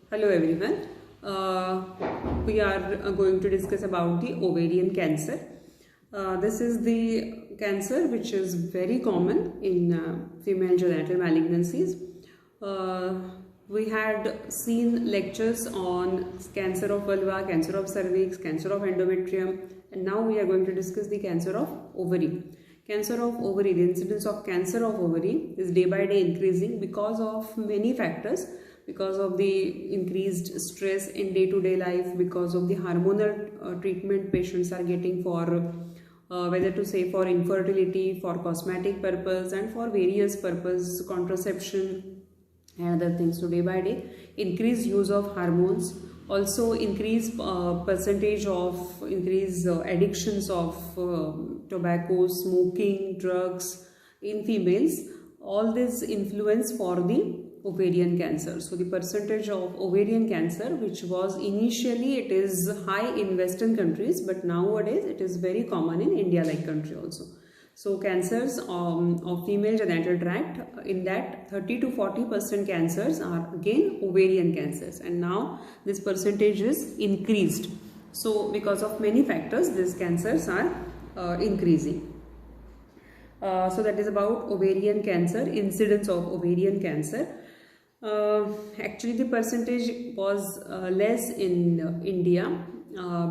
Hello everyone. We are going to discuss about the ovarian cancer. This is the cancer which is very common in female genital malignancies. We had seen lectures on cancer of vulva, cancer of cervix, cancer of endometrium, and now we are going to discuss the cancer of ovary. Cancer of ovary, the incidence of cancer of ovary is day by day increasing because of many factors, because of the increased stress in day-to-day life, because of the hormonal treatment patients are getting for whether to say for infertility, for cosmetic purpose, and for various purpose, contraception and other things. So day by day increased use of hormones, also increased percentage of increased addictions of tobacco, smoking, drugs in females. All this influence for the ovarian cancer. So the percentage of ovarian cancer, which was initially it is high in Western countries, but nowadays it is very common in India like country also. So cancers of female genital tract, in that 30 to 40% cancers are again ovarian cancers, and now this percentage is increased. So because of many factors, these cancers are increasing. So that is about ovarian cancer, incidence of ovarian cancer. Actually the percentage was less in India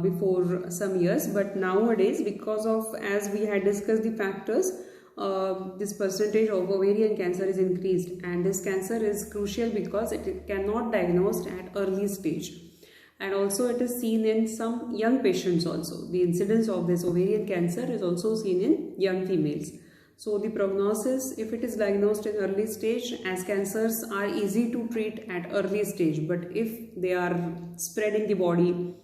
before some years, but nowadays, because of, as we had discussed the factors, this percentage of ovarian cancer is increased, and this cancer is crucial because it cannot diagnosed at early stage, and also it is seen in some young patients also. The incidence of this ovarian cancer is also seen in young females. So the prognosis, if it is diagnosed in early stage, as cancers are easy to treat at early stage, but if they are spread in the body,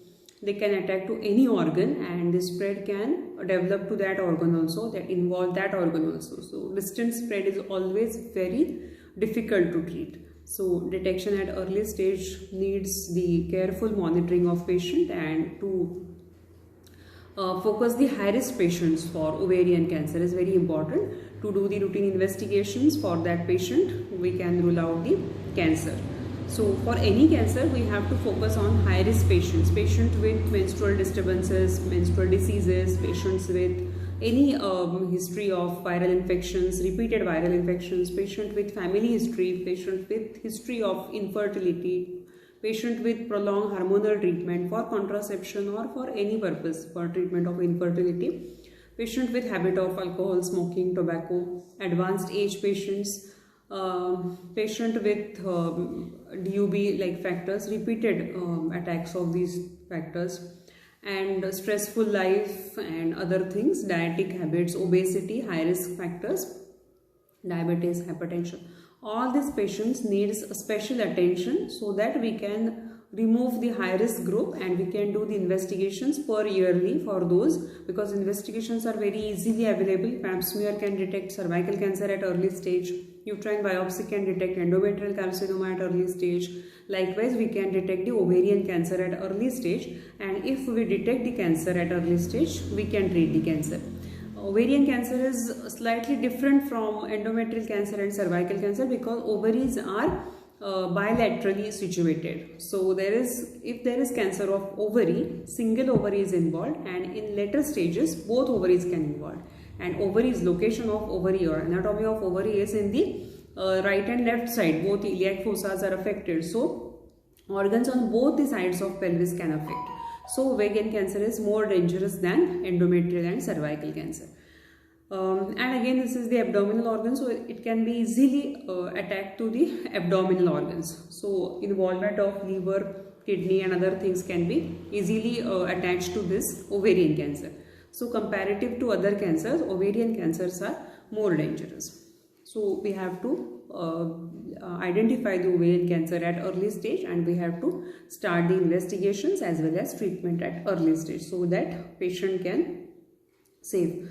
they can attack to any organ, and the spread can develop to that organ also, that involve that organ also. So distant spread is always very difficult to treat. So detection at early stage needs the careful monitoring of patient, and to focus the high risk patients for ovarian cancer is very important. To do the routine investigations for that patient, we can rule out the cancer. So for any cancer, we have to focus on high risk patients, patient with menstrual disturbances, menstrual diseases, patients with any history of viral infections, repeated viral infections, patient with family history, patient with history of infertility, patient with prolonged hormonal treatment for contraception or for any purpose for treatment of infertility, patient with habit of alcohol, smoking, tobacco, advanced age patients, patient with DUB like factors, repeated attacks of these factors, and stressful life and other things, dietic habits, obesity, high risk factors, diabetes, hypertension. All these patients needs special attention so that we can remove the high risk group, and we can do the investigations per yearly for those, because investigations are very easily available. Pap smear can detect cervical cancer at early stage, uterine biopsy can detect endometrial carcinoma at early stage. Likewise, we can detect the ovarian cancer at early stage, and if we detect the cancer at early stage, we can treat the cancer. Ovarian cancer is slightly different from endometrial cancer and cervical cancer because ovaries are bilaterally situated. So if there is cancer of ovary, single ovary is involved, and in later stages both ovaries can involve. And ovaries, location of ovary or anatomy of ovary is in the right and left side. Both iliac fossas are affected. So organs on both the sides of pelvis can affect. So ovarian cancer is more dangerous than endometrial and cervical cancer. And again, this is the abdominal organ, so it can be easily attacked to the abdominal organs. So involvement of liver, kidney and other things can be easily attached to this ovarian cancer. So comparative to other cancers, ovarian cancers are more dangerous. So we have to identify the ovarian cancer at early stage, and we have to start the investigations as well as treatment at early stage so that patient can save.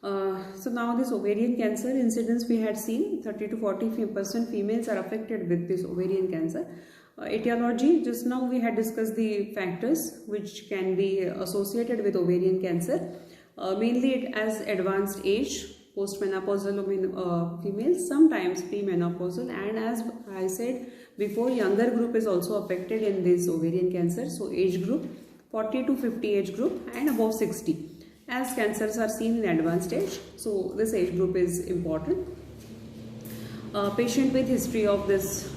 So now this ovarian cancer incidence we had seen 30 to 40% females are affected with this ovarian cancer. Etiology, just now we had discussed the factors which can be associated with ovarian cancer. Mainly it as advanced age, postmenopausal females, sometimes premenopausal, and as I said, Before, younger group is also affected in this ovarian cancer. So age group 40 to 50 age group and above 60, as cancers are seen in advanced stage. So this age group is important. Patient with history of this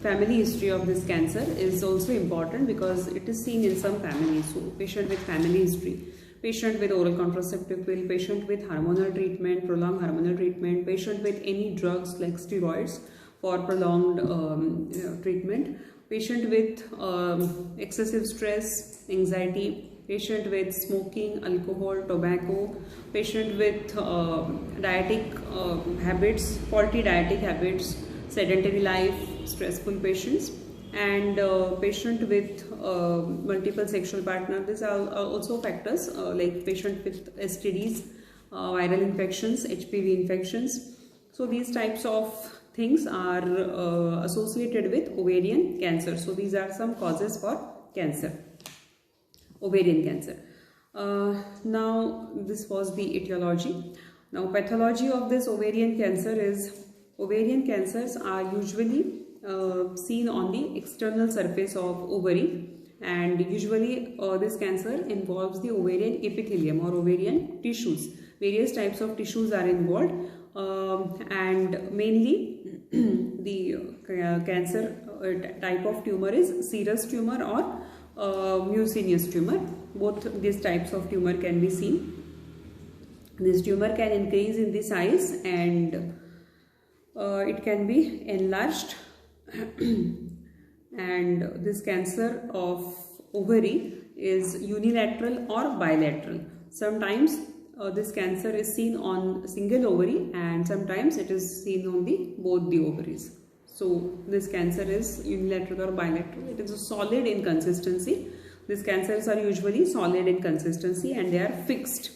family history of this cancer is also important because it is seen in some families. So patient with family history, patient with oral contraceptive pill, patient with hormonal treatment, prolonged hormonal treatment, patient with any drugs like steroids for prolonged treatment, patient with excessive stress, anxiety, patient with smoking, alcohol, tobacco, patient with dietetic habits, faulty dietetic habits, sedentary life, stressful patients, and patient with multiple sexual partner. These are also factors like patient with STDs, viral infections, HPV infections. So these types of things are associated with ovarian cancer. So these are some causes for cancer, ovarian cancer. Now this was the etiology. Now pathology of this ovarian cancer is, ovarian cancers are usually seen on the external surface of ovary, and usually this cancer involves the ovarian epithelium or ovarian tissues. Various types of tissues are involved, and mainly the cancer type of tumor is serous tumor or mucinous tumor. Both these types of tumor can be seen. This tumor can increase in the size and it can be enlarged and this cancer of ovary is unilateral or bilateral. Sometimes this cancer is seen on single ovary and sometimes it is seen on both the ovaries. So this cancer is unilateral or bilateral. It is a solid in consistency. These cancers are usually solid in consistency and they are fixed.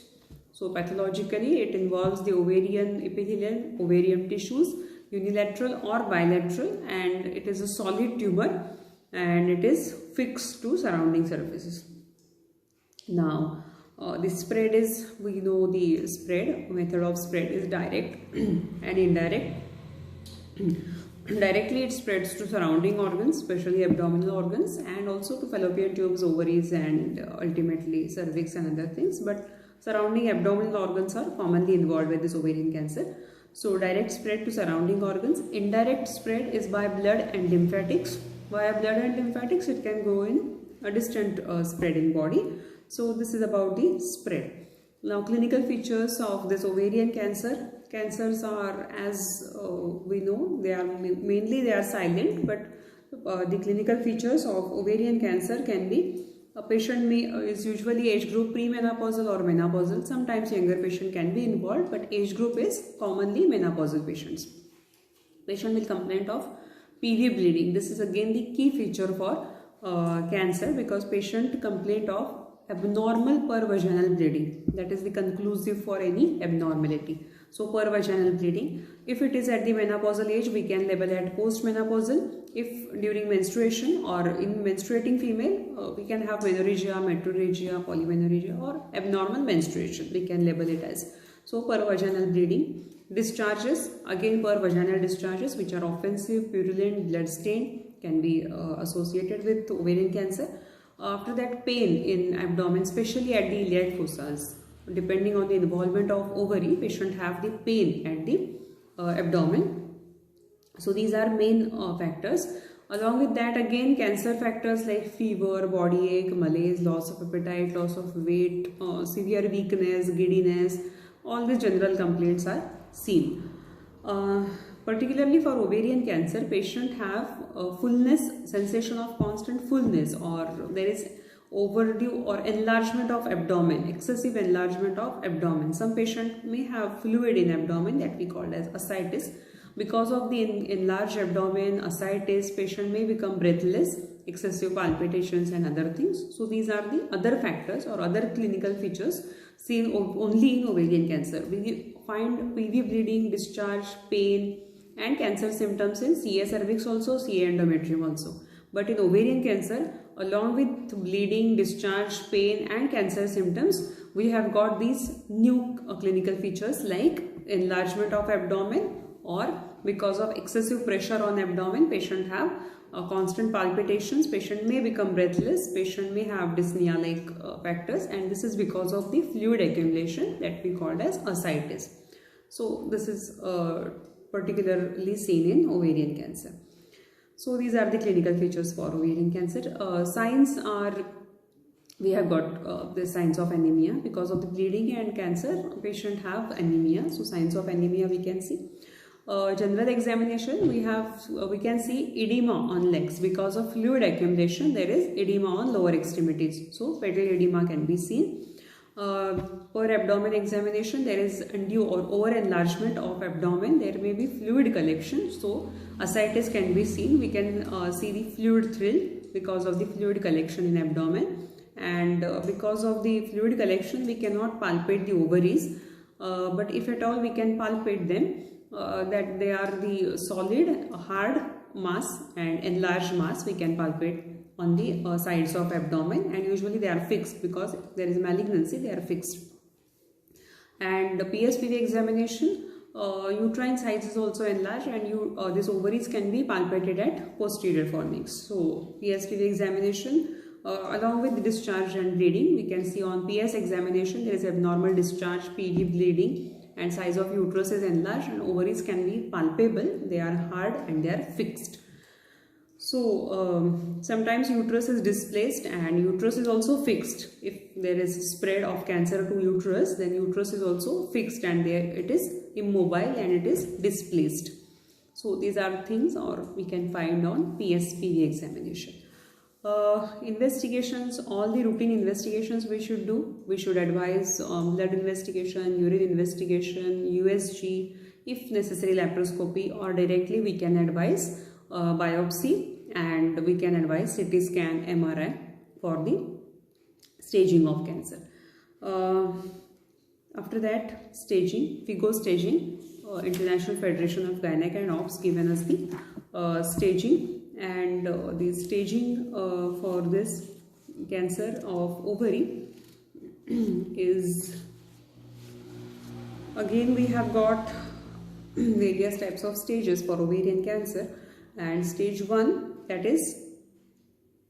So pathologically it involves the ovarian epithelium, ovarian tissues, unilateral or bilateral, and it is a solid tumor and it is fixed to surrounding surfaces. Now the spread is, we know the spread method of spread is direct and indirect. Directly it spreads to surrounding organs, especially abdominal organs, and also to fallopian tubes, ovaries, and ultimately cervix and other things. But surrounding abdominal organs are commonly involved with this ovarian cancer. So direct spread to surrounding organs. Indirect spread is by blood and lymphatics. Via blood and lymphatics it can go in a distant spread in body. So this is about the spread. Now clinical features of this ovarian cancer. Cancers are, as we know, they are mainly they are silent, but the clinical features of ovarian cancer can be, a patient is usually age group premenopausal or menopausal. Sometimes younger patient can be involved, but age group is commonly menopausal patients. Patient will complain of PV bleeding. This is again the key feature for cancer, because patient complaint of abnormal pervaginal bleeding. That is the conclusive for any abnormality. So pervaginal bleeding. If it is at the menopausal age, we can label it postmenopausal. If during menstruation or in menstruating female, we can have menorrhagia, metrorrhagia, polymenorrhagia, or abnormal menstruation. We can label it as. So pervaginal bleeding. Discharges, again pervaginal discharges which are offensive, purulent, blood stained, can be associated with ovarian cancer. After that, pain in abdomen, especially at the iliac fossas. Depending on the involvement of ovary, patient have the pain at the abdomen. So these are main factors. Along with that, again cancer factors like fever, body ache, malaise, loss of appetite, loss of weight, severe weakness, giddiness, all these general complaints are seen. Particularly for ovarian cancer, patient have fullness, sensation of constant fullness, or there is overdue or enlargement of abdomen, excessive enlargement of abdomen. Some patient may have fluid in abdomen that we call as ascites. Because of the enlarged abdomen, ascites, patient may become breathless, excessive palpitations and other things. So these are the other factors or other clinical features seen only in ovarian cancer. We find PV bleeding, discharge, pain and cancer symptoms in CA cervix also, CA endometrium also. But in ovarian cancer, along with bleeding, discharge, pain and cancer symptoms, we have got these new clinical features like enlargement of abdomen or because of excessive pressure on abdomen, patient have constant palpitations, patient may become breathless, patient may have dyspnea like factors, and this is because of the fluid accumulation that we called as ascites. So this is particularly seen in ovarian cancer. So these are the clinical features for ovarian cancer. Signs are, we have got the signs of anemia because of the bleeding and cancer. Patient have anemia, so signs of anemia we can see. General examination, we can see edema on legs because of fluid accumulation. There is edema on lower extremities, so pedal edema can be seen. Per abdomen examination, there is undue or over enlargement of abdomen. There may be fluid collection, so ascites can be seen. We can see the fluid thrill because of the fluid collection in abdomen, and because of the fluid collection we cannot palpate the ovaries, but if at all we can palpate them, that they are the solid hard mass and enlarged mass we can palpate on the sides of abdomen, and usually they are fixed because there is malignancy, they are fixed. And the PSPV examination, uterine size is also enlarged, and these ovaries can be palpated at posterior fornix. So PSPV examination, along with the discharge and bleeding, we can see on PS examination there is abnormal discharge, PD bleeding, and size of uterus is enlarged, and ovaries can be palpable, they are hard and they are fixed. So sometimes uterus is displaced and uterus is also fixed. If there is spread of cancer to uterus, then uterus is also fixed and there it is immobile and it is displaced. So these are things or we can find on PSPV examination. Investigations, all the routine investigations we should do. We should advise blood investigation, urine investigation, USG, if necessary laparoscopy, or directly we can advise biopsy, and we can advise CT scan, MRI for the staging of cancer. After that, staging, FIGO staging, International Federation of Gynec and Obs given us the staging, and the staging for this cancer of ovary is, again we have got various types of stages for ovarian cancer, and stage 1, that is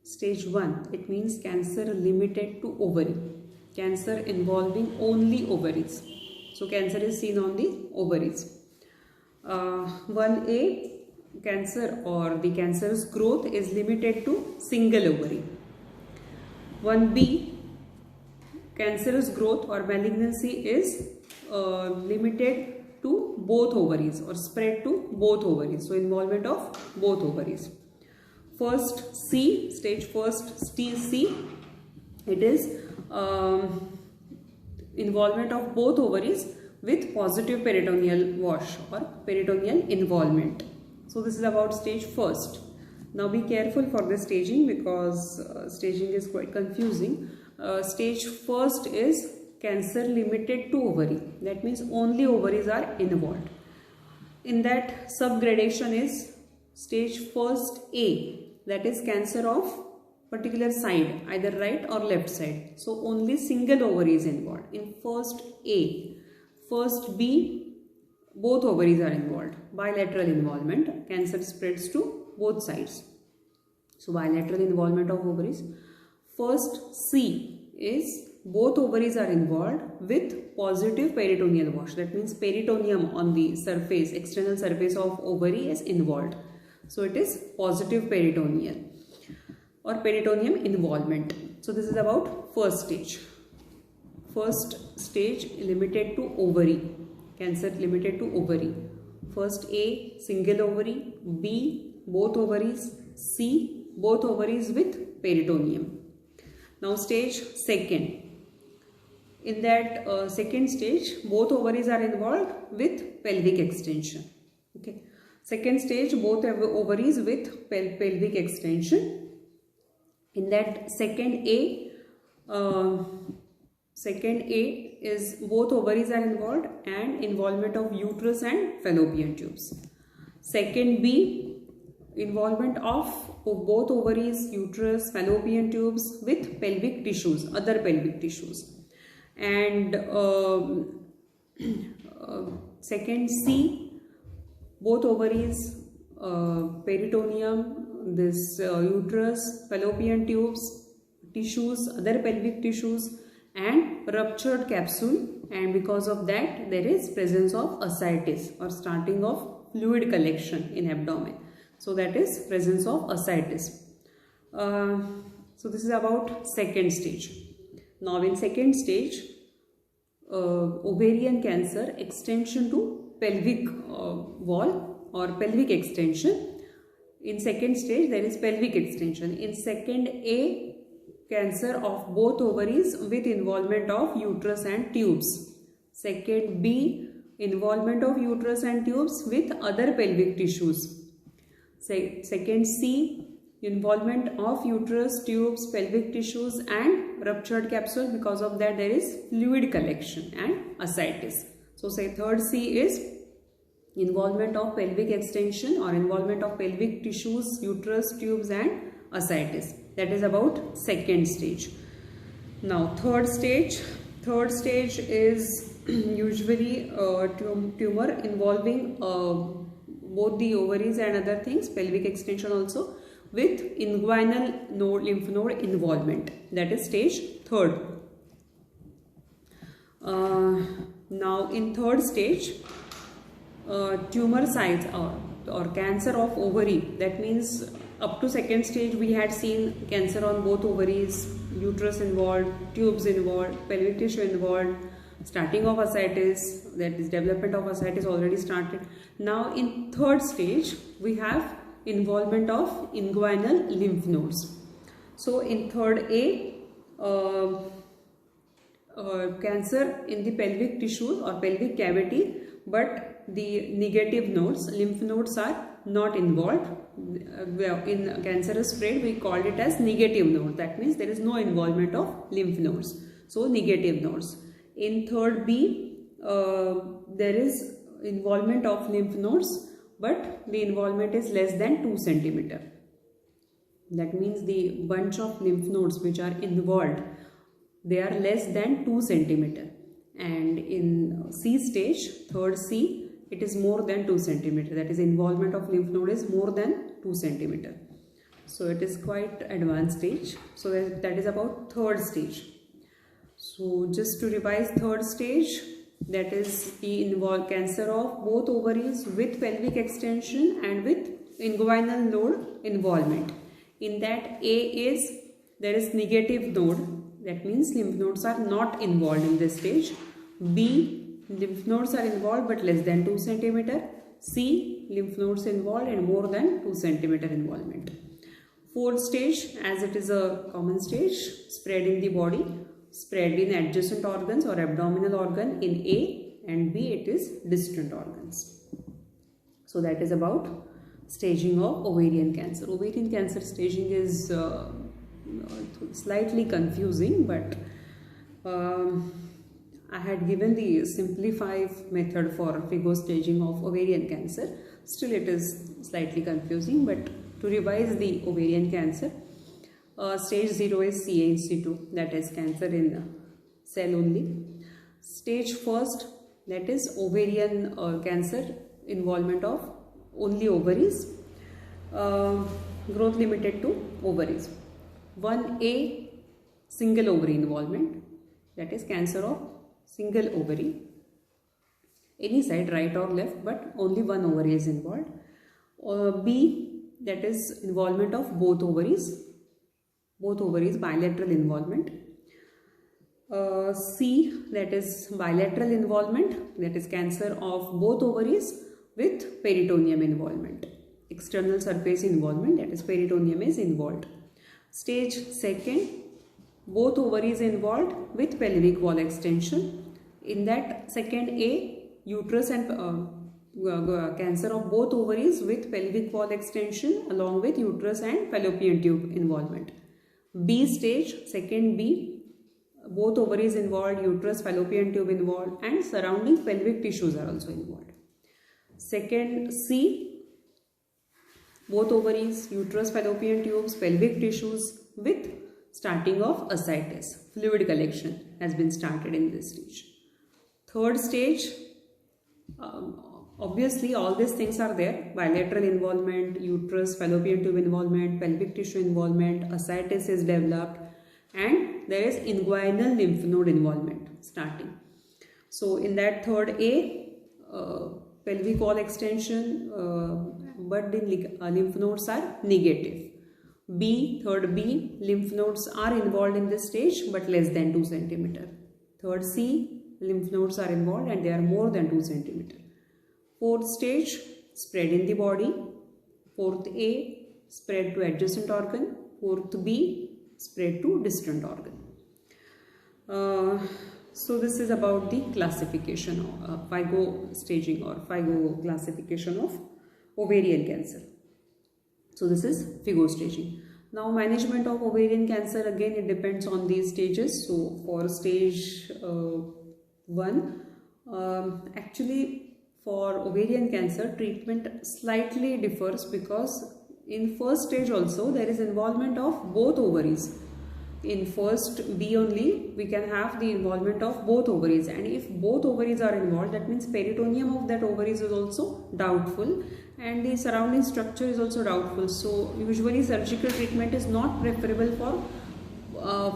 stage 1, it means cancer limited to ovary, cancer involving only ovaries. So cancer is seen on the ovaries. 1A, cancer or the cancer's growth is limited to single ovary. 1B, cancerous growth or malignancy is limited to both ovaries or spread to both ovaries, so involvement of both ovaries. First C, stage first C, it is involvement of both ovaries with positive peritoneal wash or peritoneal involvement. So this is about stage first. Now be careful for the staging because staging is quite confusing. Stage first is cancer limited to ovary. That means only ovaries are involved. In that, subgradation is stage first A, that is cancer of particular side, either right or left side. So only single ovary is involved in first A. First B, both ovaries are involved. Bilateral involvement, cancer spreads to both sides. So bilateral involvement of ovaries. First C is both ovaries are involved with positive peritoneal wash. That means peritoneum on the surface, external surface of ovary is involved. So it is positive peritoneal or peritoneum involvement. So this is about first stage. First stage limited to ovary. Cancer limited to ovary. First A, single ovary. B, both ovaries. C, both ovaries with peritoneum. Now stage second. In that second stage, both ovaries are involved with pelvic extension. Okay. Second stage, both ovaries with pelvic extension. In that second A is both ovaries are involved and involvement of uterus and fallopian tubes. Second B, involvement of both ovaries, uterus, fallopian tubes with pelvic tissues, other pelvic tissues. And second C, both ovaries, peritoneum, this uterus, fallopian tubes, tissues, other pelvic tissues, and ruptured capsule, and because of that there is presence of ascites or starting of fluid collection in abdomen. So that is presence of ascites. So this is about second stage. Now in second stage, ovarian cancer extension to pelvic wall or pelvic extension. In second stage there is pelvic extension. In second A, cancer of both ovaries with involvement of uterus and tubes. Second B, involvement of uterus and tubes with other pelvic tissues. Second C, involvement of uterus, tubes, pelvic tissues and ruptured capsule. Because of that there is fluid collection and ascites. So say third C is involvement of pelvic extension or involvement of pelvic tissues, uterus, tubes and ascites. That is about second stage. Now third stage is usually tumor involving both the ovaries and other things, pelvic extension also, with inguinal node, lymph node involvement. That is stage third. Now in third stage, tumor size or cancer of ovary, that means up to second stage we had seen cancer on both ovaries, uterus involved, tubes involved, pelvic tissue involved, starting of ascites, that is development of ascites already started. Now in third stage we have involvement of inguinal lymph nodes. So in third A, cancer in the pelvic tissue or pelvic cavity, but the negative nodes, lymph nodes are not involved. In cancerous spread we called it as negative node. That means there is no involvement of lymph nodes. So negative nodes. In third B, there is involvement of lymph nodes, but the involvement is less than 2 cm. That means the bunch of lymph nodes which are involved, they are less than 2 cm. And in C stage, third C, it is more than 2 cm. That is, involvement of lymph node is more than 2 cm. So it is quite advanced stage. So that is about third stage. So just to revise, third stage, that is the cancer of both ovaries with pelvic extension and with inguinal node involvement. In that A is, there is negative node. That means lymph nodes are not involved in this stage. B, lymph nodes are involved but less than 2 cm. C, lymph nodes involved and more than 2 cm involvement. Fourth stage, as it is a common stage, spread in the body, spread in adjacent organs or abdominal organ in A, and B it is distant organs. So that is about staging of ovarian cancer. Ovarian cancer staging is slightly confusing, but I had given the simplified method for FIGO staging of ovarian cancer. Still it is slightly confusing, but to revise the ovarian cancer, stage 0 is CA in situ, that is cancer in cell only. Stage first, that is ovarian cancer, involvement of only ovaries, growth limited to ovaries. 1A, single ovary involvement, that is cancer of single ovary, any side, right or left, but only one ovary is involved. B, that is involvement of both ovaries, bilateral involvement. C, that is bilateral involvement, that is cancer of both ovaries with peritoneum involvement, external surface involvement, that is peritoneum is involved. Stage second, both ovaries involved with pelvic wall extension. In that second A, uterus and cancer of both ovaries with pelvic wall extension along with uterus and fallopian tube involvement. B stage, second B, both ovaries involved, uterus, fallopian tube involved, and surrounding pelvic tissues are also involved. Second C, both ovaries, uterus, fallopian tubes, pelvic tissues with starting of ascites, fluid collection has been started in this stage. Third stage, Obviously, all these things are there: bilateral involvement, uterus, fallopian tube involvement, pelvic tissue involvement, ascites is developed, and there is inguinal lymph node involvement starting. So in that third A, pelvic wall extension, but the lymph nodes are negative. B, third B, lymph nodes are involved in this stage but less than 2 cm. Third C, lymph nodes are involved and they are more than 2 cm. Fourth stage, spread in the body. Fourth A, spread to adjacent organ. Fourth B, spread to distant organ. So this is about the classification of FIGO staging or FIGO classification of ovarian cancer. So this is FIGO staging. Now management of ovarian cancer, again it depends on these stages. So for stage 1, actually for ovarian cancer treatment slightly differs, because in first stage also there is involvement of both ovaries. In first B only we can have the involvement of both ovaries, and if both ovaries are involved, that means peritoneum of that ovaries is also doubtful and the surrounding structure is also doubtful. So usually surgical treatment is not preferable for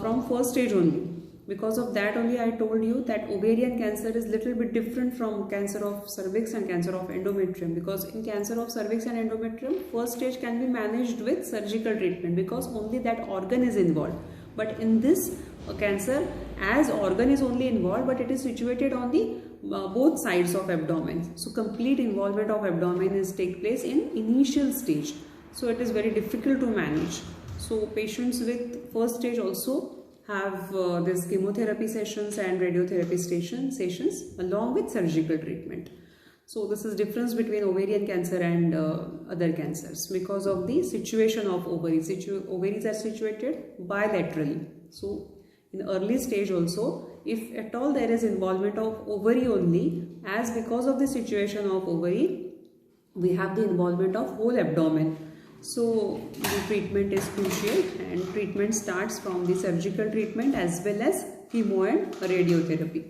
from first stage only. Because of that only I told you that ovarian cancer is little bit different from cancer of cervix and cancer of endometrium, because in cancer of cervix and endometrium first stage can be managed with surgical treatment because only that organ is involved. But in this cancer, as organ is only involved but it is situated on the both sides of abdomen. So complete involvement of abdomen is take place in initial stage. So it is very difficult to manage. So patients with first stage also have this chemotherapy sessions and radiotherapy sessions along with surgical treatment. So this is difference between ovarian cancer and other cancers because of the situation of ovaries. Ovaries are situated bilaterally. So in early stage also, if at all there is involvement of ovary only, as because of the situation of ovary, we have the involvement of whole abdomen. So the treatment is crucial, and treatment starts from the surgical treatment as well as chemo and radiotherapy.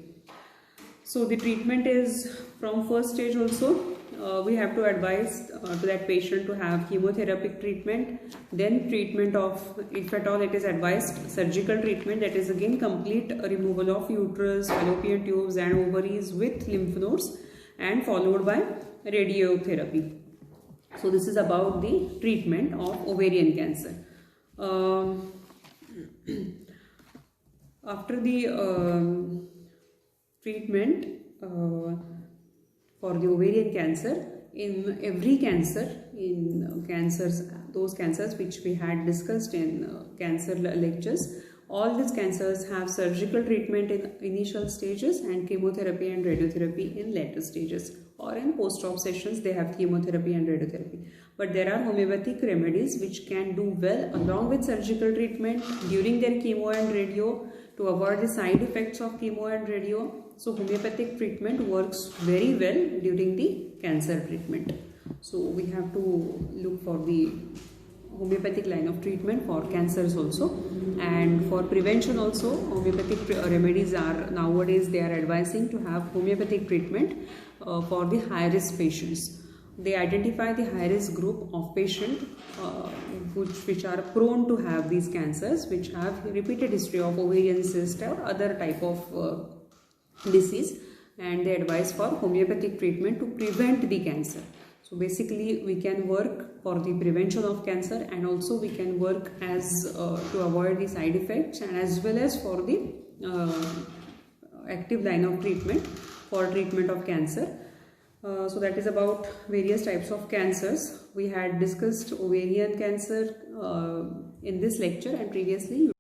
So the treatment is from first stage also. We have to advise to that patient to have chemotherapeutic treatment, then treatment of, if at all it is advised, surgical treatment, that is again complete removal of uterus, fallopian tubes and ovaries with lymph nodes, and followed by radiotherapy. So this is about the treatment of ovarian cancer. After the treatment for the ovarian cancer, in every cancer, in cancers, those cancers which we had discussed in cancer lectures, all these cancers have surgical treatment in initial stages and chemotherapy and radiotherapy in later stages, or in post-op sessions they have chemotherapy and radiotherapy. But there are homeopathic remedies which can do well along with surgical treatment during their chemo and radio to avoid the side effects of chemo and radio. So homeopathic treatment works very well during the cancer treatment. So we have to look for the homeopathic line of treatment for cancers also, and for prevention also homeopathic remedies are nowadays they are advising to have homeopathic treatment for the high risk patients. They identify the high risk group of patient which are prone to have these cancers, which have repeated history of ovarian cyst or other type of disease, and they advise for homeopathic treatment to prevent the cancer. So basically we can work for the prevention of cancer, and also we can work as to avoid the side effects, and as well as for the active line of treatment for treatment of cancer. So that is about various types of cancers. We had discussed ovarian cancer in this lecture, and previously